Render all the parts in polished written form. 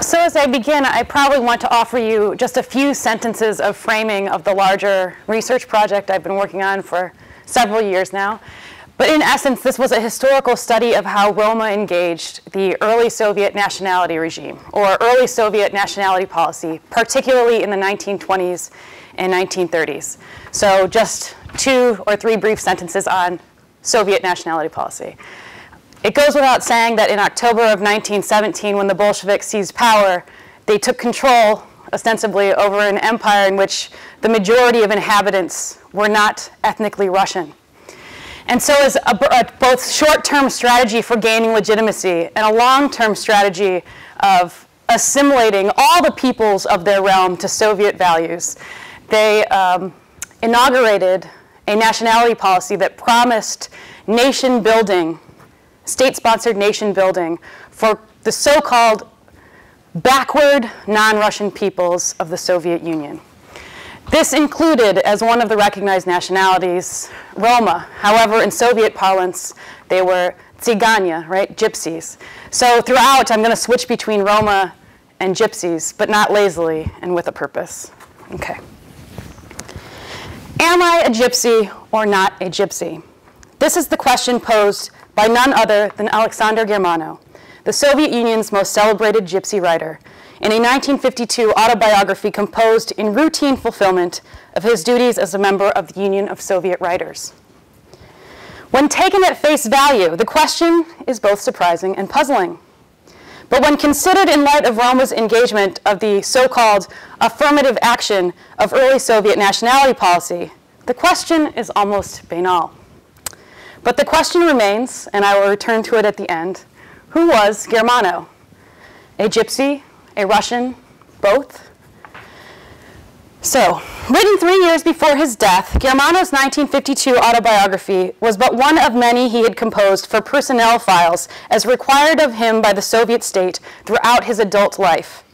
So as I begin, I probably want to offer you just a few sentences of framing of the larger research project I've been working on for several years now. But in essence, this was a historical study of how Roma engaged the early Soviet nationality regime, or early Soviet nationality policy, particularly in the 1920s and 1930s. So just 2 or 3 brief sentences on Soviet nationality policy. It goes without saying that in October of 1917, when the Bolsheviks seized power, they took control, ostensibly, over an empire in which the majority of inhabitants were not ethnically Russian. And so as a both short-term strategy for gaining legitimacy and a long-term strategy of assimilating all the peoples of their realm to Soviet values, they inaugurated a nationality policy that promised nation building, state-sponsored nation building for the so-called backward non-Russian peoples of the Soviet Union. This included, as one of the recognized nationalities, Roma. However, in Soviet parlance, they were Tsiganya, right, gypsies. So throughout, I'm going to switch between Roma and gypsies, but not lazily and with a purpose. Okay. Am I a gypsy or not a gypsy? This is the question posed by none other than Alexander Germano, the Soviet Union's most celebrated gypsy writer, in a 1952 autobiography composed in routine fulfillment of his duties as a member of the Union of Soviet Writers. When taken at face value, the question is both surprising and puzzling. But when considered in light of Roma's engagement of the so-called affirmative action of early Soviet nationality policy, the question is almost banal. But the question remains, and I will return to it at the end, who was Germano? A gypsy? A Russian? Both? So, written 3 years before his death, Germano's 1952 autobiography was but one of many he had composed for personnel files as required of him by the Soviet state throughout his adult life.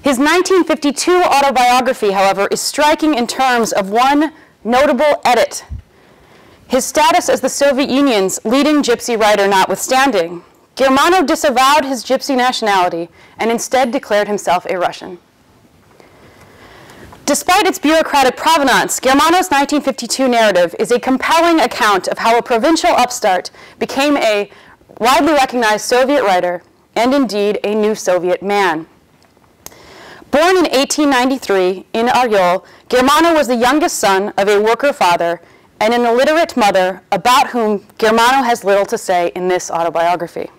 His 1952 autobiography, however, is striking in terms of one notable edit. His status as the Soviet Union's leading gypsy writer notwithstanding, Germano disavowed his gypsy nationality and instead declared himself a Russian. Despite its bureaucratic provenance, Germano's 1952 narrative is a compelling account of how a provincial upstart became a widely recognized Soviet writer and indeed a new Soviet man. Born in 1893 in Inaugural, Germano was the youngest son of a worker father and an illiterate mother about whom Germano has little to say in this autobiography.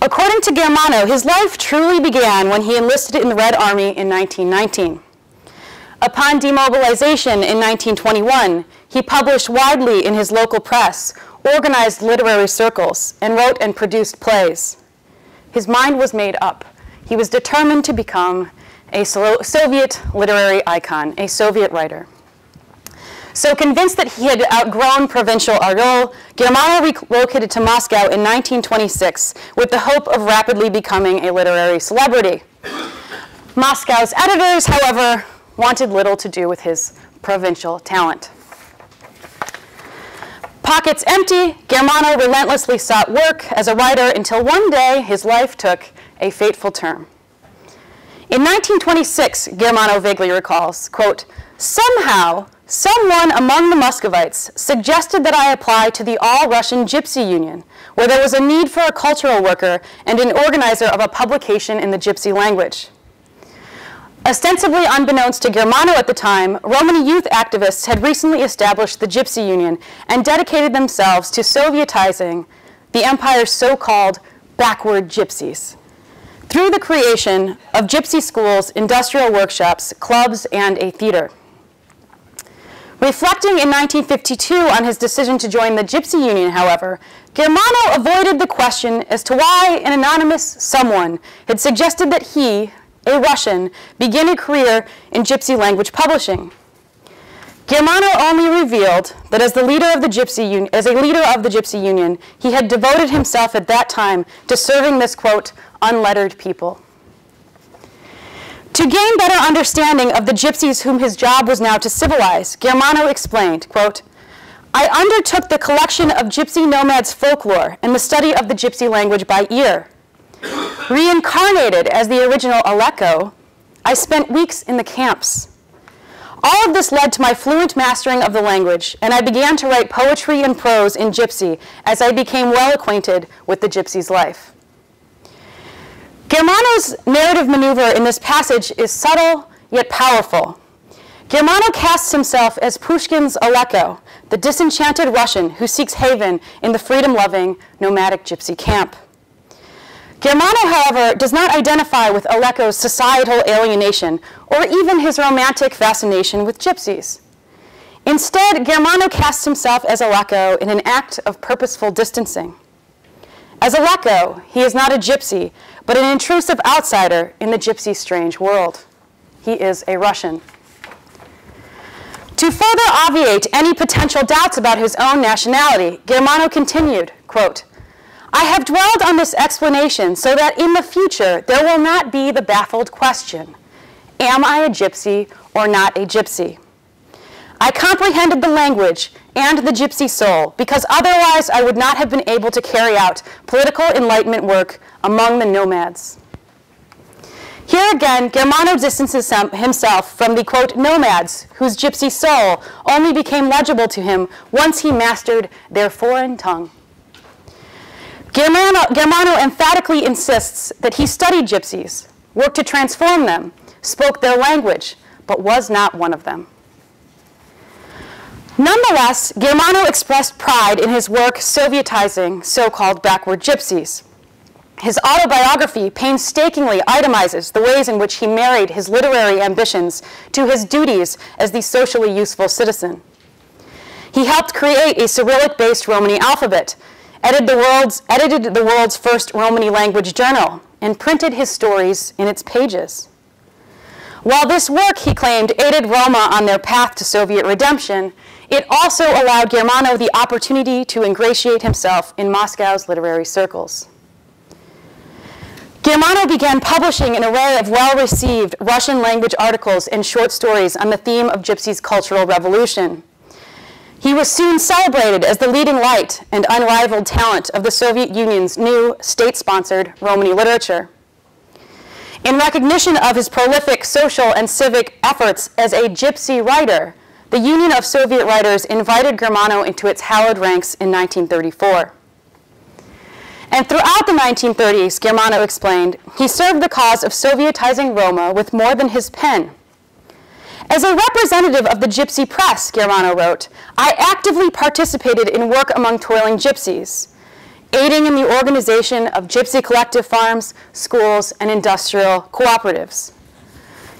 According to Germano, his life truly began when he enlisted in the Red Army in 1919. Upon demobilization in 1921, he published widely in his local press, organized literary circles, and wrote and produced plays. His mind was made up. He was determined to become a Soviet literary icon, a Soviet writer. So convinced that he had outgrown provincial Argol, Germano relocated to Moscow in 1926 with the hope of rapidly becoming a literary celebrity. Moscow's editors, however, wanted little to do with his provincial talent. Pockets empty, Germano relentlessly sought work as a writer until one day his life took a fateful turn. In 1926, Germano vaguely recalls, quote, "Somehow, someone among the Muscovites suggested that I apply to the All-Russian Gypsy Union, where there was a need for a cultural worker and an organizer of a publication in the Gypsy language." Ostensibly unbeknownst to Germano at the time, Romani youth activists had recently established the Gypsy Union and dedicated themselves to Sovietizing the empire's so-called backward gypsies through the creation of gypsy schools, industrial workshops, clubs, and a theater. Reflecting in 1952 on his decision to join the Gypsy Union, however, Germano avoided the question as to why an anonymous someone had suggested that he, a Russian, begin a career in gypsy language publishing. Germano only revealed that as a leader of the Gypsy Union, he had devoted himself at that time to serving this, quote, unlettered people. To gain better understanding of the gypsies whom his job was now to civilize, Germano explained, quote, "I undertook the collection of gypsy nomads' folklore and the study of the gypsy language by ear. Reincarnated as the original Aleko, I spent weeks in the camps. All of this led to my fluent mastering of the language, and I began to write poetry and prose in Gypsy as I became well acquainted with the Gypsy's life. Germano's narrative maneuver in this passage is subtle yet powerful. Germano casts himself as Pushkin's Aleko, the disenchanted Russian who seeks haven in the freedom-loving nomadic Gypsy camp. Germano, however, does not identify with Aleko's societal alienation or even his romantic fascination with gypsies. Instead, Germano casts himself as Aleko in an act of purposeful distancing. As Aleko, he is not a gypsy, but an intrusive outsider in the gypsy's strange world. He is a Russian. To further obviate any potential doubts about his own nationality, Germano continued, quote, I have dwelled on this explanation so that in the future there will not be the baffled question, am I a gypsy or not a gypsy? I comprehended the language and the gypsy soul because otherwise I would not have been able to carry out political enlightenment work among the nomads. Here again, Germano distances himself from the, quote, nomads whose gypsy soul only became legible to him once he mastered their foreign tongue. Germano emphatically insists that he studied gypsies, worked to transform them, spoke their language, but was not one of them. Nonetheless, Germano expressed pride in his work Sovietizing so-called backward gypsies. His autobiography painstakingly itemizes the ways in which he married his literary ambitions to his duties as the socially useful citizen. He helped create a Cyrillic-based Romani alphabet, edited the world's first Romani language journal, and printed his stories in its pages. While this work, he claimed, aided Roma on their path to Soviet redemption, it also allowed Germano the opportunity to ingratiate himself in Moscow's literary circles. Germano began publishing an array of well-received Russian language articles and short stories on the theme of Gypsy's cultural revolution. He was soon celebrated as the leading light and unrivaled talent of the Soviet Union's new state-sponsored Romani literature. In recognition of his prolific social and civic efforts as a gypsy writer, the Union of Soviet Writers invited Germano into its hallowed ranks in 1934. And throughout the 1930s, Germano explained, he served the cause of Sovietizing Roma with more than his pen. As a representative of the gypsy press, Germano wrote, I actively participated in work among toiling gypsies, aiding in the organization of gypsy collective farms, schools, and industrial cooperatives.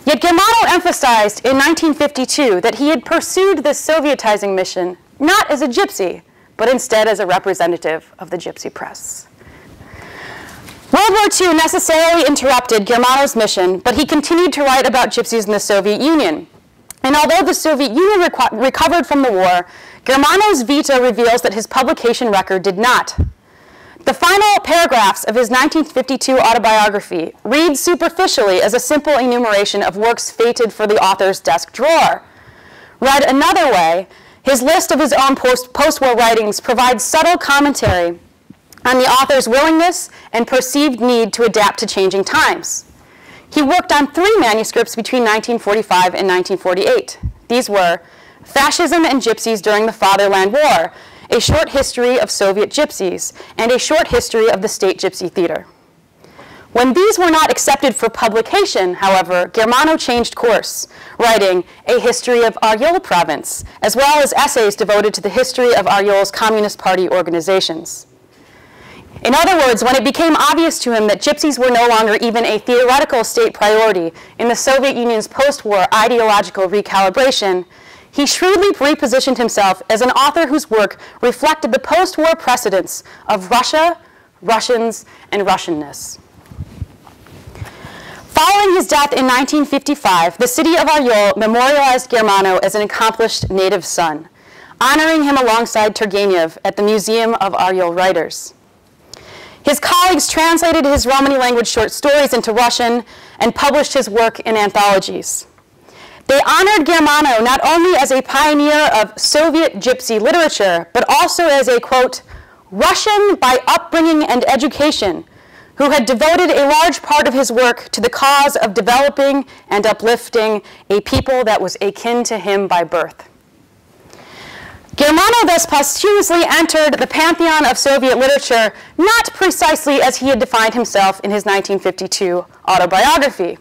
Yet Germano emphasized in 1952 that he had pursued this Sovietizing mission not as a gypsy, but instead as a representative of the gypsy press. World War II necessarily interrupted Germano's mission, but he continued to write about gypsies in the Soviet Union. And although the Soviet Union recovered from the war, Germano's veto reveals that his publication record did not. The final paragraphs of his 1952 autobiography read superficially as a simple enumeration of works fated for the author's desk drawer. Read another way, his list of his own post-war writings provides subtle commentary on the author's willingness and perceived need to adapt to changing times. He worked on 3 manuscripts between 1945 and 1948. These were Fascism and Gypsies During the Fatherland War, A Short History of Soviet Gypsies, and A Short History of the State Gypsy Theater. When these were not accepted for publication, however, Germano changed course, writing A History of Aryol Province, as well as essays devoted to the history of Aryol's Communist Party organizations. In other words, when it became obvious to him that gypsies were no longer even a theoretical state priority in the Soviet Union's post-war ideological recalibration, he shrewdly repositioned himself as an author whose work reflected the post-war precedents of Russia, Russians, and Russianness. Following his death in 1955, the city of Aryol memorialized Germano as an accomplished native son, honoring him alongside Turgenev at the Museum of Aryol Writers. His colleagues translated his Romani language short stories into Russian and published his work in anthologies. They honored Germano not only as a pioneer of Soviet gypsy literature, but also as a, quote, Russian by upbringing and education, who had devoted a large part of his work to the cause of developing and uplifting a people that was akin to him by birth. Germano thus posthumously entered the pantheon of Soviet literature, not precisely as he had defined himself in his 1952 autobiography.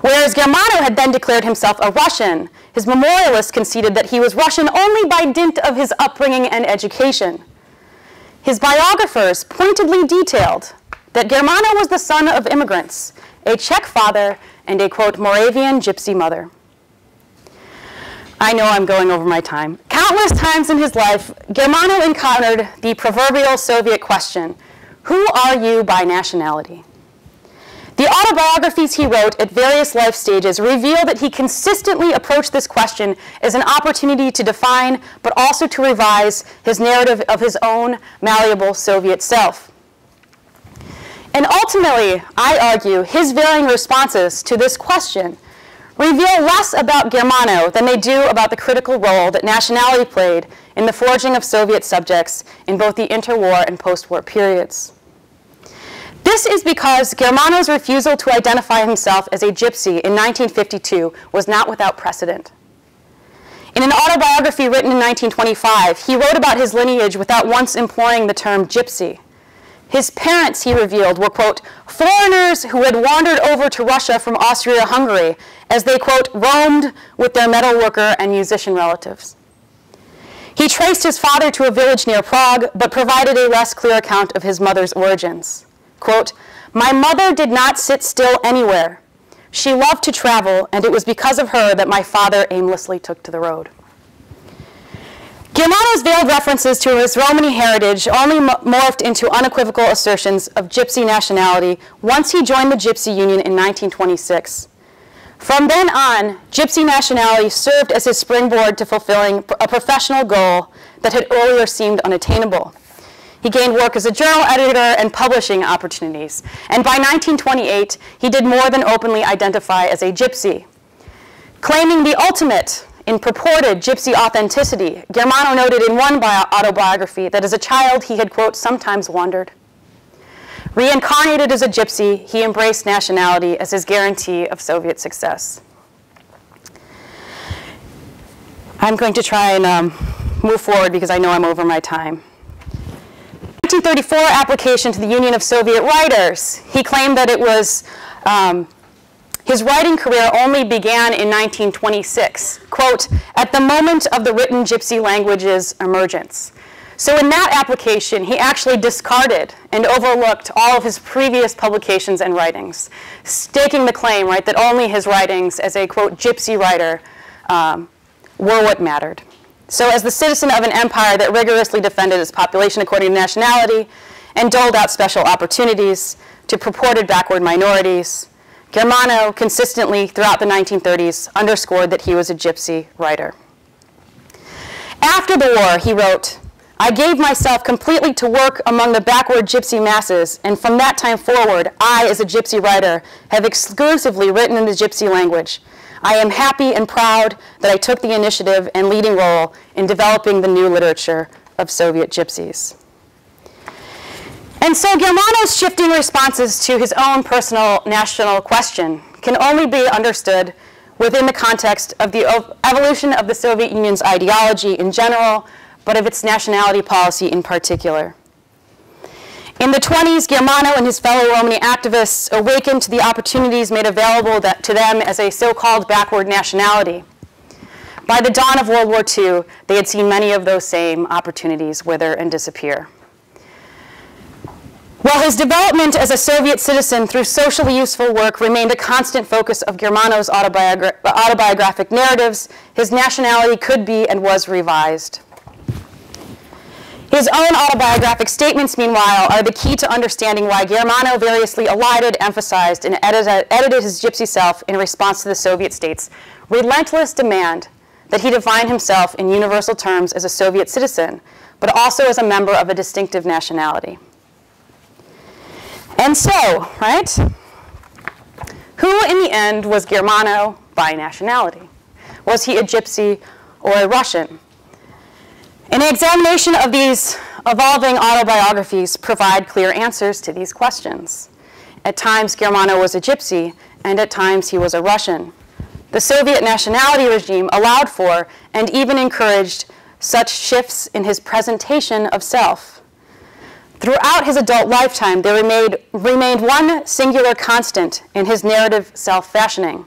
Whereas Germano had then declared himself a Russian, his memorialists conceded that he was Russian only by dint of his upbringing and education. His biographers pointedly detailed that Germano was the son of immigrants, a Czech father, and a, quote, Moravian gypsy mother. I know I'm going over my time. Countless times in his life, Germano encountered the proverbial Soviet question, who are you by nationality? The autobiographies he wrote at various life stages reveal that he consistently approached this question as an opportunity to define, but also to revise his narrative of his own malleable Soviet self. And ultimately, I argue, his varying responses to this question reveal less about Germano than they do about the critical role that nationality played in the forging of Soviet subjects in both the interwar and post-war periods. This is because Germano's refusal to identify himself as a gypsy in 1952 was not without precedent. In an autobiography written in 1925, he wrote about his lineage without once employing the term gypsy. His parents, he revealed, were, quote, foreigners who had wandered over to Russia from Austria-Hungary as they, quote, roamed with their metalworker and musician relatives. He traced his father to a village near Prague, but provided a less clear account of his mother's origins. Quote, my mother did not sit still anywhere. She loved to travel, and it was because of her that my father aimlessly took to the road. Germano's veiled references to his Romani heritage only morphed into unequivocal assertions of gypsy nationality once he joined the Gypsy Union in 1926. From then on, gypsy nationality served as his springboard to fulfilling a professional goal that had earlier seemed unattainable. He gained work as a journal editor and publishing opportunities, and by 1928, he did more than openly identify as a gypsy. Claiming the ultimate in purported gypsy authenticity, Germano noted in one autobiography that as a child he had, quote, sometimes wandered. Reincarnated as a gypsy, he embraced nationality as his guarantee of Soviet success. I'm going to try and move forward because I know I'm over my time. 1934 application to the Union of Soviet Writers, he claimed that it was his writing career only began in 1926, quote, at the moment of the written gypsy language's emergence. So in that application, he actually discarded and overlooked all of his previous publications and writings, staking the claim, right, that only his writings as a, quote, gypsy writer were what mattered. So as the citizen of an empire that rigorously defended its population according to nationality and doled out special opportunities to purported backward minorities, Germano consistently throughout the 1930s underscored that he was a gypsy writer. After the war, he wrote, I gave myself completely to work among the backward gypsy masses, and from that time forward, I, as a gypsy writer, have exclusively written in the gypsy language. I am happy and proud that I took the initiative and leading role in developing the new literature of Soviet gypsies. And so Germano's shifting responses to his own personal national question can only be understood within the context of the evolution of the Soviet Union's ideology in general, but of its nationality policy in particular. In the 20s, Germano and his fellow Romani activists awakened to the opportunities made available to them as a so-called backward nationality. By the dawn of World War II, they had seen many of those same opportunities wither and disappear. While his development as a Soviet citizen through socially useful work remained a constant focus of Germano's autobiographic narratives, his nationality could be and was revised. His own autobiographic statements, meanwhile, are the key to understanding why Germano variously elided, emphasized, and edited his gypsy self in response to the Soviet state's relentless demand that he define himself in universal terms as a Soviet citizen, but also as a member of a distinctive nationality. And so, right, who in the end was Germano by nationality? Was he a gypsy or a Russian? In an examination of these Evolving autobiographies provide clear answers to these questions. At times, Germano was a Gypsy, and at times he was a Russian. The Soviet nationality regime allowed for and even encouraged such shifts in his presentation of self. Throughout his adult lifetime, there remained one singular constant in his narrative self-fashioning.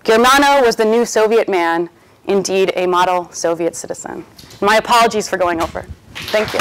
Germano was the new Soviet man, indeed a model Soviet citizen. My apologies for going over. Thank you.